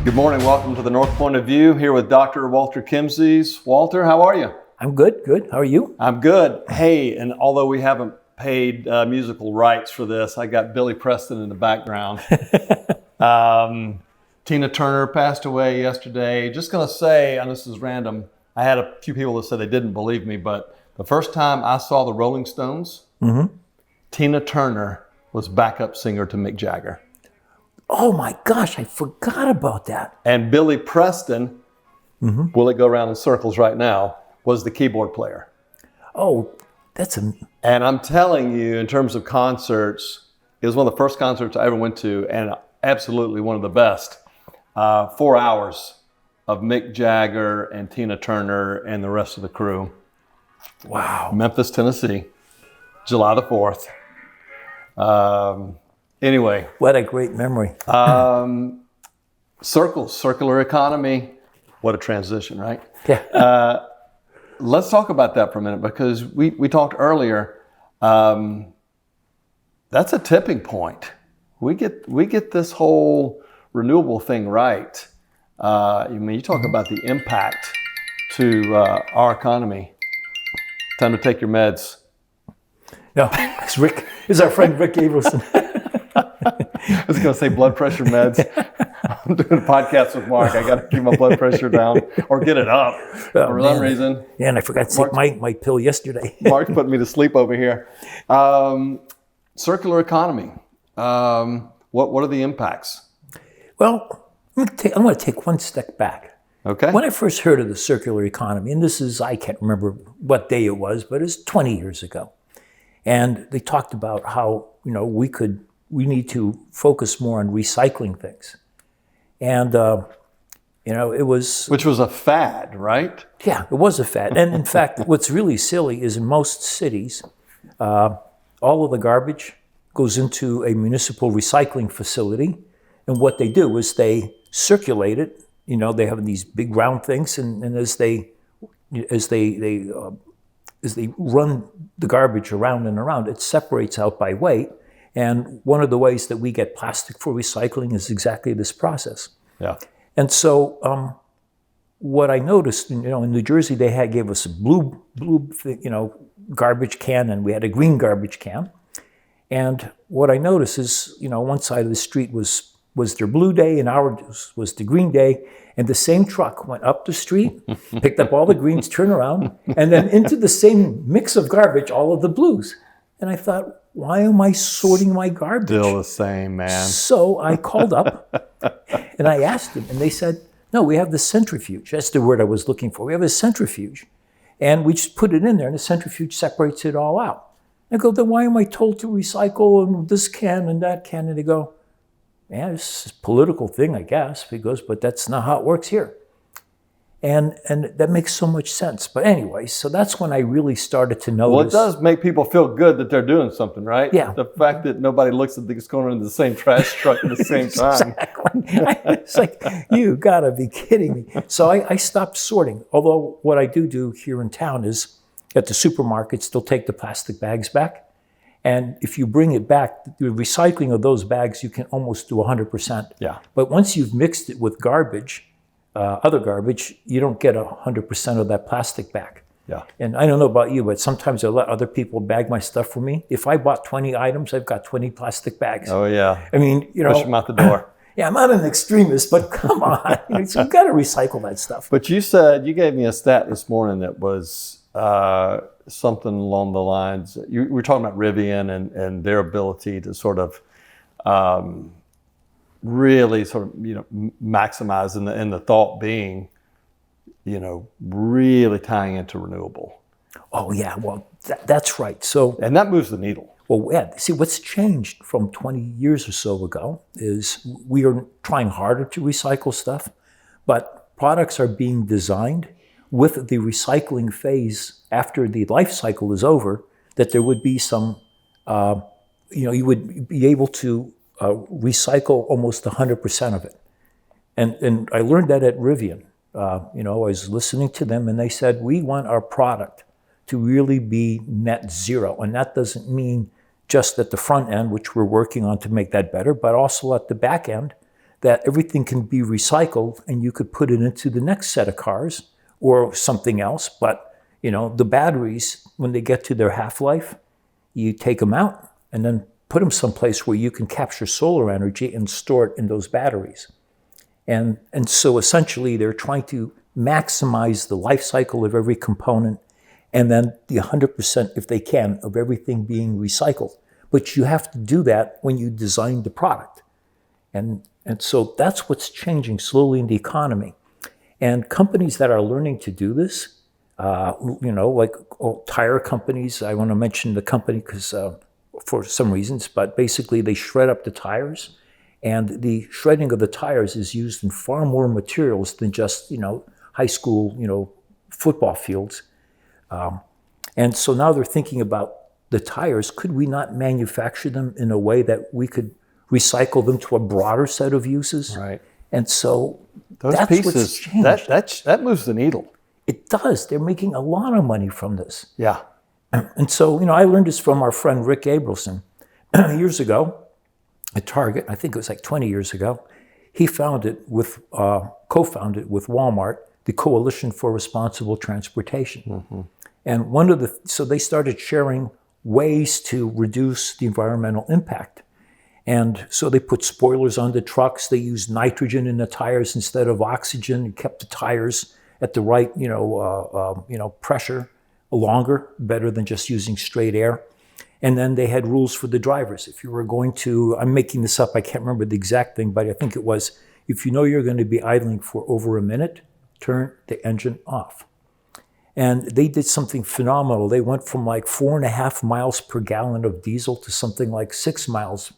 Good morning. Welcome to the Northpoint of View here with Dr. Walter Kemmsies. Walter, how are you? I'm good. How are you? I'm good. Hey, and although we haven't paid musical rights for this, I got Billy Preston in the background. Tina Turner passed away yesterday. Just going to say, and this is random, I had a few people that said they didn't believe me, but the first time I saw the Rolling Stones, Tina Turner was backup singer to Mick Jagger. Oh my gosh, I forgot about that. And Billy Preston, will it go around in circles right now, was the keyboard player. Oh, And I'm telling you, in terms of concerts, it was one of the first concerts I ever went to, and absolutely one of the best. 4 hours of Mick Jagger and Tina Turner and the rest of the crew. Wow. Memphis, Tennessee, July the 4th. Anyway. What a great memory. Circular economy. What a transition, right? Yeah. Let's talk about that for a minute, because we talked earlier. That's a tipping point. We get this whole renewable thing right. You talk about the impact to our economy. Time to take your meds. No, it's Rick. It's our friend Rick Abelson. I was going to say blood pressure meds. I'm doing a podcast with Mark. I got to keep my blood pressure down or get it up for some reason. Yeah, and I forgot to take my pill yesterday. Mark put me to sleep over here. Circular economy. What are the impacts? Well, I'm going to take one step back. Okay. When I first heard of the circular economy, and this is, I can't remember what day it was, but it's 20 years ago. And they talked about how, we need to focus more on recycling things. And, it was... Which was a fad, right? Yeah, it was a fad. And in fact, what's really silly is in most cities, all of the garbage goes into a municipal recycling facility. And what they do is they circulate it. They have these big round things, and as they run the garbage around and around, it separates out by weight. And one of the ways that we get plastic for recycling is exactly this process. Yeah. And so what I noticed, in New Jersey, they gave us a blue, garbage can, and we had a green garbage can. And what I noticed is, one side of the street was their blue day, and ours was the green day. And the same truck went up the street, picked up all the greens, turned around, and then into the same mix of garbage, all of the blues. And I thought, why am I sorting my garbage? Still the same, man. So I called up and I asked them, and they said, no, we have the centrifuge. That's the word I was looking for. We have a centrifuge. And we just put it in there, and the centrifuge separates it all out. I go, then why am I told to recycle and this can and that can? And they go, yeah, it's a political thing, I guess. He goes, but that's not how it works here. And that makes so much sense. But anyway, so that's when I really started to notice. Well, it does make people feel good that they're doing something, right? Yeah. The fact that nobody looks at things going into the same trash truck at the same time. Exactly. It's like, you gotta be kidding me. So I stopped sorting. Although what I do here in town is at the supermarkets, they'll take the plastic bags back. And if you bring it back, the recycling of those bags, you can almost do 100%. Yeah. But once you've mixed it with garbage, other garbage, you don't get 100% of that plastic back. Yeah. And I don't know about you, but sometimes I let other people bag my stuff for me. If I bought 20 items, I've got 20 plastic bags. Oh, yeah. I mean, Push them out the door. Yeah, I'm not an extremist, but come on. So you've got to recycle that stuff. But you gave me a stat this morning that was something along the lines, you were talking about Rivian and their ability to sort of really sort of, maximize, and the thought being, really tying into renewable. Oh, yeah, well, that's right. So, and that moves the needle. Well, yeah, see, what's changed from 20 years or so ago is we are trying harder to recycle stuff, but products are being designed with the recycling phase after the life cycle is over, that there would be some, you would be able to recycle almost 100% of it. And I learned that at Rivian. I was listening to them, and they said, we want our product to really be net zero. And that doesn't mean just at the front end, which we're working on to make that better, but also at the back end, that everything can be recycled and you could put it into the next set of cars or something else. But, the batteries, when they get to their half-life, you take them out and then put them someplace where you can capture solar energy and store it in those batteries. And so essentially they're trying to maximize the life cycle of every component and then the 100%, if they can, of everything being recycled. But you have to do that when you design the product. And so that's what's changing slowly in the economy. And companies that are learning to do this, like tire companies, I want to mention the company because for some reasons, but basically they shred up the tires. And the shredding of the tires is used in far more materials than just, high school, football fields. And so now they're thinking about the tires. Could we not manufacture them in a way that we could recycle them to a broader set of uses? Right. And so those that's pieces, what's changed. that moves the needle. It does. They're making a lot of money from this. Yeah. And so, I learned this from our friend Rick Abelson years ago at Target. I think it was like 20 years ago. He co-founded with Walmart the Coalition for Responsible Transportation. Mm-hmm. And so they started sharing ways to reduce the environmental impact. And so they put spoilers on the trucks. They used nitrogen in the tires instead of oxygen and kept the tires at the right, pressure longer, better than just using straight air. And then they had rules for the drivers. If you were going to, I'm making this up, I can't remember the exact thing, but I think it was, if you know you're going to be idling for over a minute, turn the engine off. And they did something phenomenal. They went from like 4.5 miles per gallon of diesel to something like 6 miles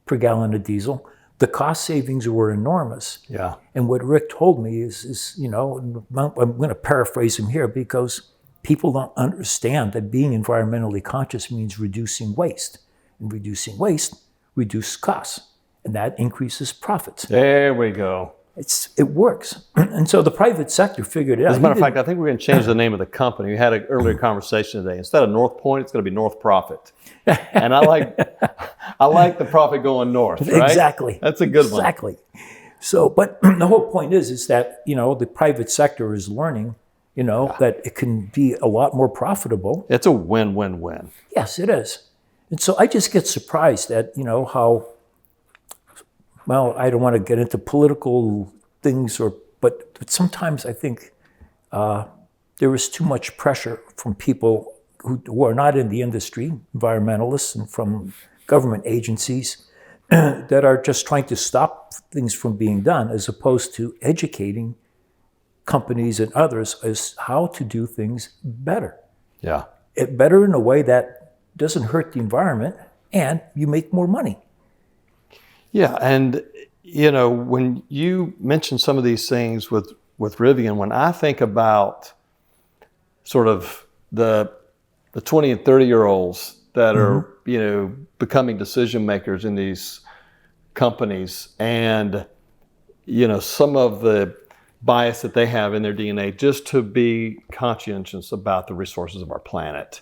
per gallon of diesel. The cost savings were enormous. Yeah. And what Rick told me is I'm going to paraphrase him here because people don't understand that being environmentally conscious means reducing waste. And reducing waste reduces costs. And that increases profits. There we go. It works. And so the private sector figured it out. As a matter of fact, I think we're going to change the name of the company. We had an earlier conversation today. Instead of Northpoint, it's going to be North Profit. And I like the profit going north, right? Exactly. That's a good one. Exactly. So, but the whole point is that, the private sector is learning, that it can be a lot more profitable. It's a win-win-win. Yes, it is. And so I just get surprised at, how, well, I don't want to get into political things, but sometimes I think there is too much pressure from people who are not in the industry, environmentalists, and from government agencies that are just trying to stop things from being done, as opposed to educating companies and others as how to do things better. Yeah. Better in a way that doesn't hurt the environment and you make more money. Yeah, and when you mention some of these things with Rivian, when I think about sort of the 20 and 30-year-olds that are, becoming decision makers in these companies, and, some of the bias that they have in their DNA just to be conscientious about the resources of our planet.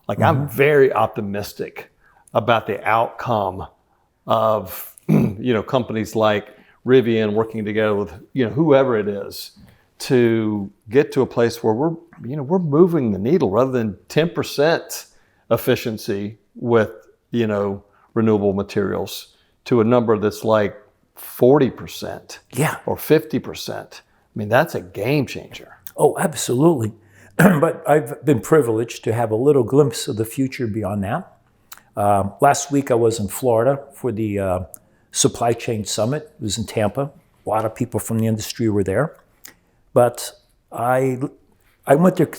Like, I'm very optimistic about the outcome of companies like Rivian working together with, whoever it is to get to a place where we're moving the needle rather than 10% efficiency with, renewable materials to a number that's like 40%. Yeah. Or 50%. I mean, that's a game changer. Oh, absolutely. But I've been privileged to have a little glimpse of the future beyond that. Last week I was in Florida for the Supply Chain Summit. It was in Tampa. A lot of people from the industry were there. But I went there,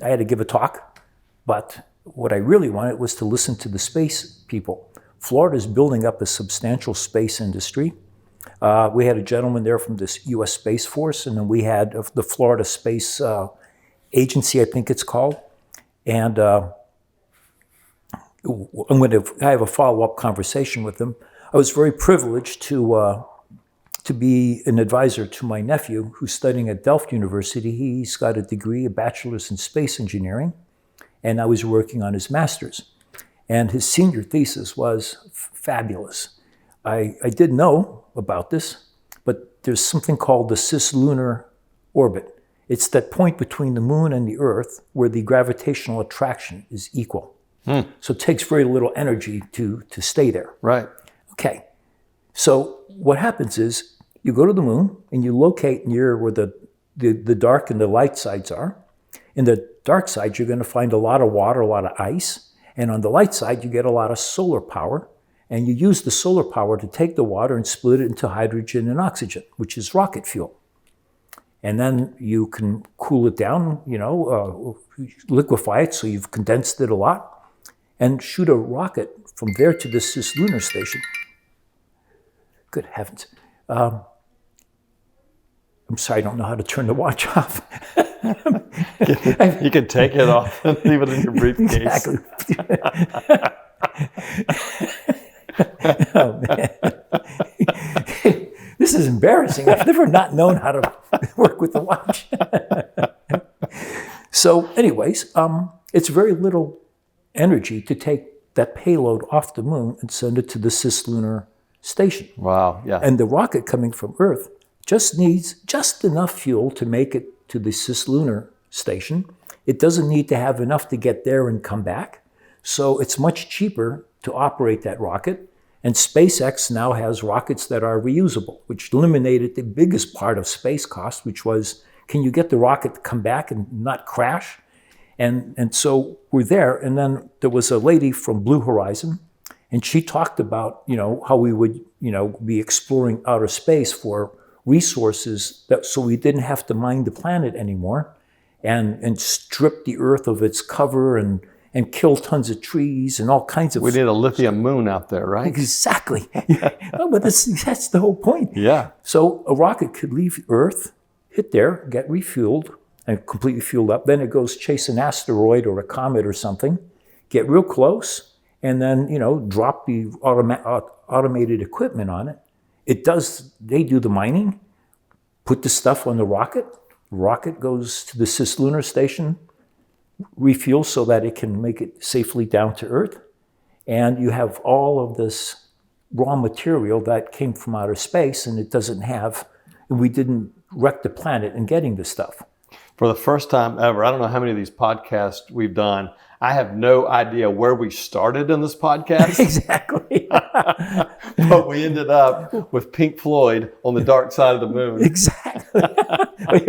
I had to give a talk, but what I really wanted was to listen to the space people. Florida is building up a substantial space industry. We had a gentleman there from this U.S. Space Force, and then we had the Florida Space Agency, I think it's called. And I have a follow-up conversation with them. I was very privileged to be an advisor to my nephew who's studying at Delft University. He's got a degree, a bachelor's in space engineering, and I was working on his master's. And his senior thesis was fabulous. I did know about this, but there's something called the cislunar orbit. It's that point between the moon and the Earth where the gravitational attraction is equal. So it takes very little energy to stay there. Right. Okay. So what happens is you go to the moon and you locate near where the dark and the light sides are. In the dark side, you're going to find a lot of water, a lot of ice. And on the light side, you get a lot of solar power. And you use the solar power to take the water and split it into hydrogen and oxygen, which is rocket fuel. And then you can cool it down, liquefy it so you've condensed it a lot, and shoot a rocket from there to the cislunar station. Good heavens. I'm sorry, I don't know how to turn the watch off. You can take it off and leave it in your briefcase. Exactly. Oh, man. This is embarrassing. I've never not known how to work with the watch. So anyways, it's very little energy to take that payload off the moon and send it to the cislunar station. Wow, yeah. And the rocket coming from Earth just needs just enough fuel to make it to the cislunar station. It doesn't need to have enough to get there and come back. So it's much cheaper to operate that rocket. And SpaceX now has rockets that are reusable, which eliminated the biggest part of space cost, which was, can you get the rocket to come back and not crash? And so we're there. And then there was a lady from Blue Horizon, and she talked about, how we would, be exploring outer space for resources so we didn't have to mine the planet anymore and strip the Earth of its cover and kill tons of trees and all kinds of... We need a lithium moon out there, right? Exactly. No, but that's the whole point. Yeah. So a rocket could leave Earth, hit there, get refueled, and completely fueled up. Then it goes chase an asteroid or a comet or something, get real close, and then, drop the automated equipment on it. They do the mining, put the stuff on the rocket goes to the cislunar station, refuel so that it can make it safely down to Earth. And you have all of this raw material that came from outer space, and we didn't wreck the planet in getting this stuff. For the first time ever, I don't know how many of these podcasts we've done, I have no idea where we started in this podcast. Exactly. But we ended up with Pink Floyd on the dark side of the moon. Exactly.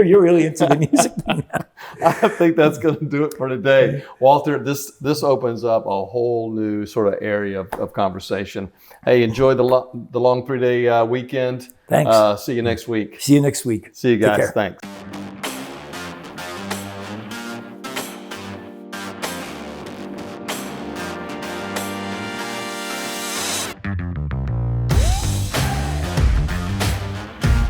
You're really into the music thing now. I think that's going to do it for today. Walter, this opens up a whole new sort of area of conversation. Hey, enjoy the long 3-day weekend. Thanks. See you next week. See you next week. See you guys. Take care. Thanks.